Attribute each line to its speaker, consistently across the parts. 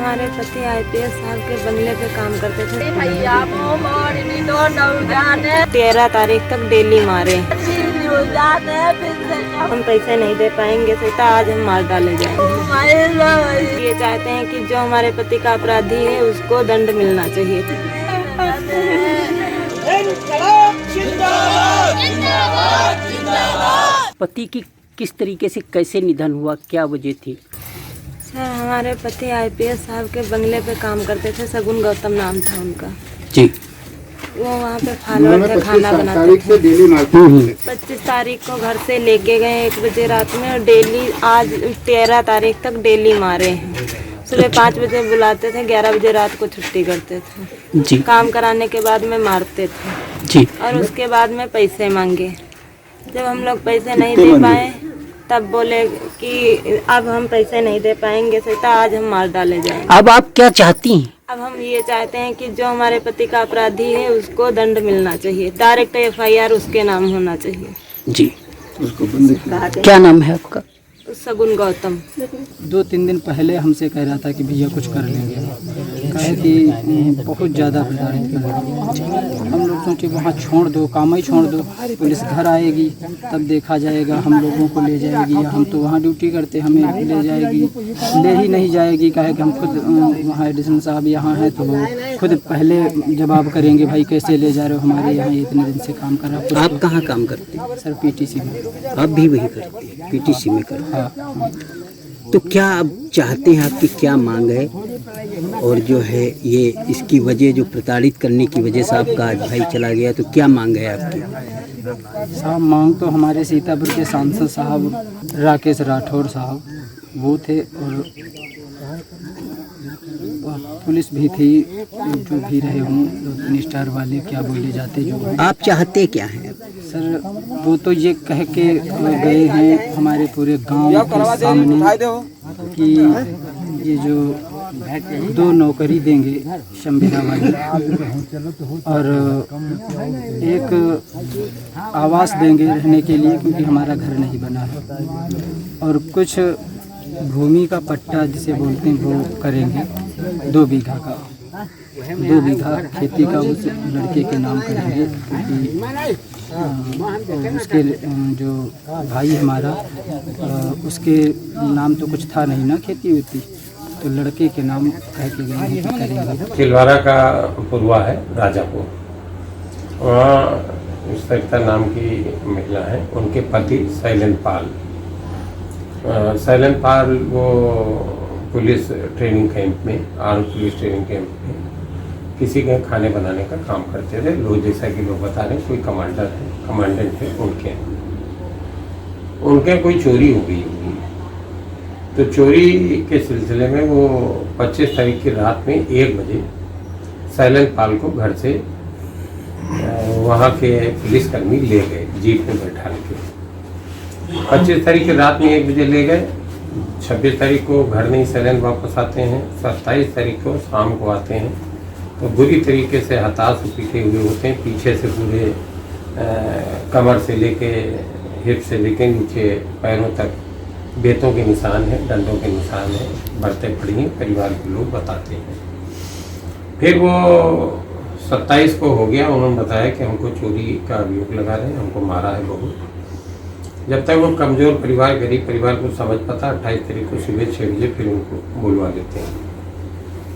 Speaker 1: हमारे पति आईपीएस साहब के बंगले पे काम करते थे। 13 तारीख तक डेली मारे। हम पैसे नहीं दे पाएंगे सीता, आज हम मार डाले जाएंगे। ये चाहते हैं कि जो हमारे पति का अपराधी है उसको दंड मिलना चाहिए।
Speaker 2: पति की किस तरीके से कैसे निधन हुआ, क्या वजह थी?
Speaker 1: सर, हमारे पति आईपीएस साहब के बंगले पे काम करते थे। सगुन गौतम नाम था उनका
Speaker 2: जी।
Speaker 1: वो वहाँ पे फालवर का खाना बनाते थे। 25 तारीख को घर से लेके गए 1 बजे रात में, और डेली आज 13 तारीख तक डेली मारे हैं। सुबह 5 बजे बुलाते थे, 11 बजे रात को छुट्टी करते थे
Speaker 2: जी।
Speaker 1: काम कराने के बाद में मारते थे
Speaker 2: जी।
Speaker 1: और उसके बाद में पैसे मांगे। जब हम लोग पैसे नहीं दे पाए तब बोले कि अब हम पैसे नहीं दे पाएंगे सीता, आज हम मार डाले जाएंगे।
Speaker 2: अब आप क्या चाहती हैं?
Speaker 1: अब हम ये चाहते हैं कि जो हमारे पति का अपराधी है उसको दंड मिलना चाहिए। डायरेक्ट एफआईआर उसके नाम होना चाहिए।
Speaker 2: जी। क्या नाम है आपका?
Speaker 1: सगुन गौतम।
Speaker 3: 2-3 दिन पहले हमसे कह रहा था कि भैया कुछ कर लेंगे, कहे कि बहुत ज़्यादा प्रताड़ित कर रहे। हम लोग सोचे वहाँ छोड़ दो, काम ही छोड़ दो, पुलिस घर आएगी तब देखा जाएगा, हम लोगों को ले जाएगी, या हम तो वहाँ ड्यूटी करते हमें ले जाएगी, ले ही नहीं जाएगी। कहे कि हम खुद वहाँ एडिशनल साहब यहाँ हैं तो वो खुद पहले जवाब करेंगे, भाई कैसे ले जा रहे हो, हमारे यहाँ इतने दिन से काम कर रहा।
Speaker 2: आप कहाँ काम करते हैं?
Speaker 3: सर पीटीसी में।
Speaker 2: आप भी वही करते हैं? पीटीसी में करते हैं।
Speaker 3: हाँ।
Speaker 2: तो क्या अब चाहते हैं, आपकी क्या मांग है? और जो है ये इसकी वजह, जो प्रताड़ित करने की वजह से आपका आज भाई चला गया, तो क्या मांग है आपकी?
Speaker 3: साहब मांग तो हमारे सीतापुर के सांसद साहब राकेश राठौर साहब वो थे, और पुलिस भी थी, जो भी रहे हों 2-3 स्टार वाले, क्या बोले जाते जो हैं।
Speaker 2: आप चाहते क्या हैं?
Speaker 3: सर वो तो ये कह के गए हैं हमारे पूरे गांव के सामने कि ये जो 2 नौकरी देंगे शंबीरा वाली, और एक आवास देंगे रहने के लिए, क्योंकि हमारा घर नहीं बना है, और कुछ भूमि का पट्टा जिसे बोलते हैं वो करेंगे 2 बीघा का, 2 बीघा खेती का उस लड़के के नाम करेंगे, क्योंकि उसके जो भाई हमारा उसके नाम तो कुछ था नहीं ना खेती होती, तो लड़के के नाम कह के गए हैं कि करेंगे।
Speaker 4: खिलवाड़ा का पुरवा है राजापुर, वहाँ सरिता नाम की महिला है, उनके पति शैलेंद्र पाल वो पुलिस ट्रेनिंग कैंप में, पुलिस ट्रेनिंग कैंप में किसी के खाने बनाने का काम करते थे। लोग जैसा कि लोग बता रहे हैं, कोई कमांडेंट है उनके कोई चोरी हो गई होगी, तो चोरी के सिलसिले में वो 25 तारीख की रात में 1 बजे शैलेंद्र पाल को घर से वहाँ के पुलिसकर्मी ले गए, जीप में बैठा के। 25 तारीख की रात में 1 बजे ले गए। 26 तारीख को घर नहीं शैलेंद्र वापस आते हैं। 27 तारीख को शाम को आते हैं तो बुरी तरीके से हताश पीटे हुए होते हैं, पीछे से पूरे कमर से लेके हिप से लेके नीचे पैरों तक बेतों के निशान हैं, डंडों के निशान हैं, बरतें पड़ी हैं, परिवार के लोग बताते हैं। फिर वो 27 को हो गया, उन्होंने बताया कि हमको चोरी का अभियोग लगा रहे हैं, हमको मारा है बहुत। जब तक वो कमज़ोर परिवार, गरीब परिवार को समझ पाता, 28 तारीख को सुबह 6 बजे फिर उनको बुलवा लेते हैं,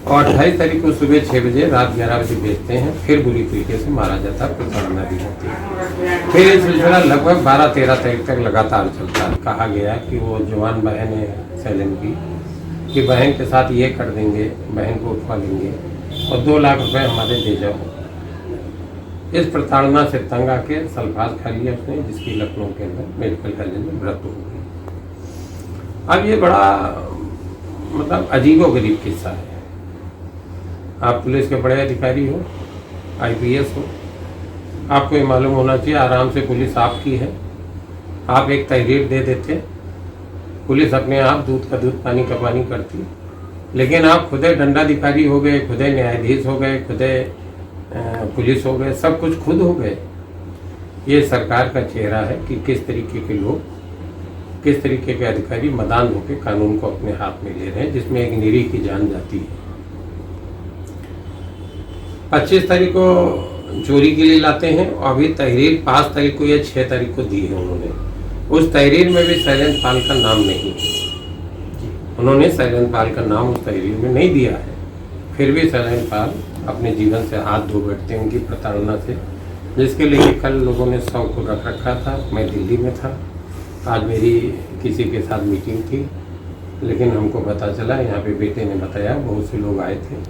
Speaker 4: और 28 तारीख को सुबह 6 बजे रात 11 बजे भेजते हैं। फिर बुरी तरीके से मारा जाता है, प्रताड़ना दी जाती है। फिर ये सिलसिला लगभग 12-13 तारीख तक लगातार चलता है। कहा गया कि वो जवान बहन है शैलेंद्र की, कि बहन के साथ ये कर देंगे, बहन को उठवा लेंगे और 2 लाख रुपए हमारे दे जाओ। इस प्रताड़ना से तंग आके सल्फास खा लिया उसने, जिसकी लखनऊ के अंदर मेडिकल कॉलेज में मृत्यु हो गई। अब ये बड़ा मतलब अजीबोगरीब किस्सा है। आप पुलिस के बड़े अधिकारी हो, आईपीएस हो, आपको ये मालूम होना चाहिए आराम से पुलिस आपकी है। आप एक तहरीर दे देते, पुलिस अपने आप दूध का दूध पानी का पानी करती, लेकिन आप खुदे दंडाधिकारी हो गए, खुदे न्यायाधीश हो गए, खुदे पुलिस हो गए, सब कुछ खुद हो गए। ये सरकार का चेहरा है कि किस तरीके के लोग किस तरीके के अधिकारी मदान होकर कानून को अपने हाथ में ले रहे हैं, जिसमें एक निरीह की जान जाती है। 25 तारीख को चोरी के लिए लाते हैं और अभी तहरीर 5 तारीख को या 6 तारीख को दी है उन्होंने। उस तहरीर में भी सैलेंट पाल का नाम नहीं है, उन्होंने सैलेंट पाल का नाम उस तहरीर में नहीं दिया है। फिर भी सैलेंट पाल अपने जीवन से हाथ धो बैठते हैं उनकी प्रताड़ना से, जिसके लिए कल लोगों ने 100 को रख रखा था। मैं दिल्ली में था, आज मेरी किसी के साथ मीटिंग थी, लेकिन हमको पता चला, यहाँ पे बेटे ने बताया बहुत से लोग आए थे,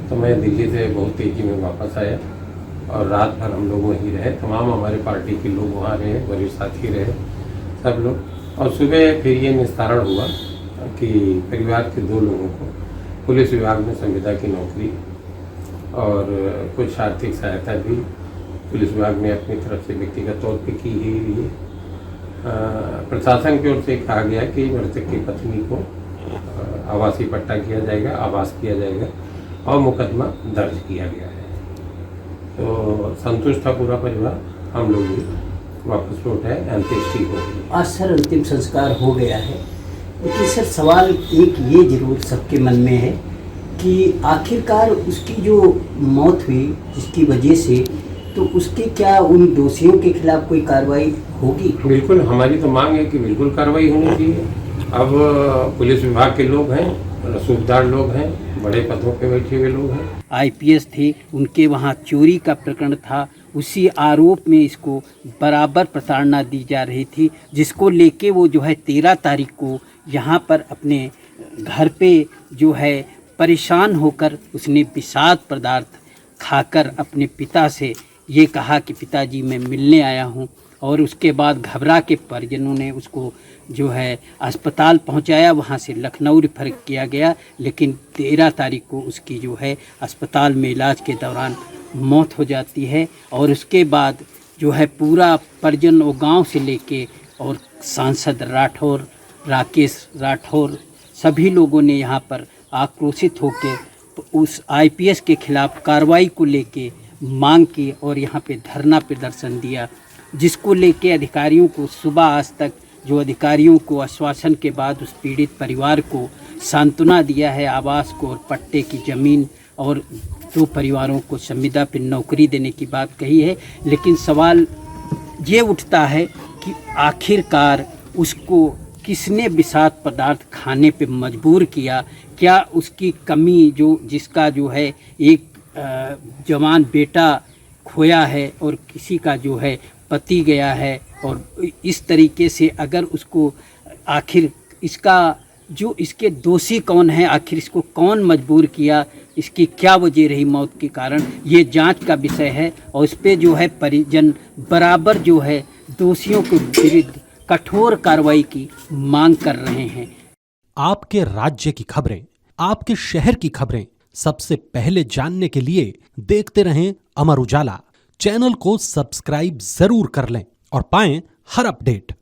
Speaker 4: तो मैं दिल्ली से बहुत तेज़ी में वापस आया और रात भर हम लोग वहीं रहे। तमाम हमारे पार्टी के लोग वहाँ रहे, वरिष्ठ साथी रहे, सब लोग। और सुबह फिर ये निस्तारण हुआ कि परिवार के 2 लोगों को पुलिस विभाग में संविदा की नौकरी और कुछ आर्थिक सहायता भी पुलिस विभाग ने अपनी तरफ से व्यक्तिगत तौर पे की ही है। प्रशासन की ओर से कहा गया कि मृतक की पत्नी को आवासीय पट्टा किया जाएगा, आवास किया जाएगा और मुकदमा दर्ज किया गया है। तो संतुष्ट था पूरा परिवार, हम लोग भी वापस लौट आए, अंत्येष्टि हो गई।
Speaker 2: आज सर अंतिम संस्कार हो गया है, लेकिन सर सवाल एक ये जरूर सबके मन में है कि आखिरकार उसकी जो मौत हुई जिसकी वजह से, तो उसके क्या उन दोषियों के खिलाफ कोई कार्रवाई होगी?
Speaker 4: बिल्कुल, हमारी तो मांग है कि बिल्कुल कार्रवाई होनी चाहिए। अब पुलिस विभाग के लोग हैं, रसूखदार लोग हैं, बड़े पदों पे बैठे हुए लोग हैं।
Speaker 2: आईपीएस थे, उनके वहाँ चोरी का प्रकरण था, उसी आरोप में इसको बराबर प्रताड़ना दी जा रही थी, जिसको लेके वो जो है 13 तारीख को यहाँ पर अपने घर पे जो है परेशान होकर उसने विषाद पदार्थ खाकर अपने पिता से ये कहा कि पिताजी मैं मिलने आया हूँ, और उसके बाद घबरा के परिजनों ने उसको जो है अस्पताल पहुंचाया, वहां से लखनऊ रेफर किया गया, लेकिन 13 तारीख को उसकी जो है अस्पताल में इलाज के दौरान मौत हो जाती है। और उसके बाद जो है पूरा परिजन और गांव से लेके और सांसद राठौर, राकेश राठौर, सभी लोगों ने यहाँ पर आक्रोशित होकर उस आईपीएस के खिलाफ कार्रवाई को लेके मांग की और यहाँ पे धरना प्रदर्शन दिया, जिसको लेके अधिकारियों को सुबह आज तक जो अधिकारियों को आश्वासन के बाद उस पीड़ित परिवार को सांत्वना दिया है, आवास को और पट्टे की ज़मीन और 2 परिवारों को संविदा पर नौकरी देने की बात कही है। लेकिन सवाल ये उठता है कि आखिरकार उसको किसने विषाक्त पदार्थ खाने पे मजबूर किया? क्या उसकी कमी जो जिसका जो है एक जवान बेटा खोया है और किसी का जो है पति गया है, और इस तरीके से अगर उसको आखिर इसका जो इसके दोषी कौन है, आखिर इसको कौन मजबूर किया, इसकी क्या वजह रही मौत के कारण, ये जांच का विषय है। और इस पे जो है परिजन बराबर जो है दोषियों के विरुद्ध कठोर कार्रवाई की मांग कर रहे हैं।
Speaker 5: आपके राज्य की खबरें, आपके शहर की खबरें सबसे पहले जानने के लिए देखते रहें अमर उजाला। चैनल को सब्सक्राइब जरूर कर लें और पाएं हर अपडेट।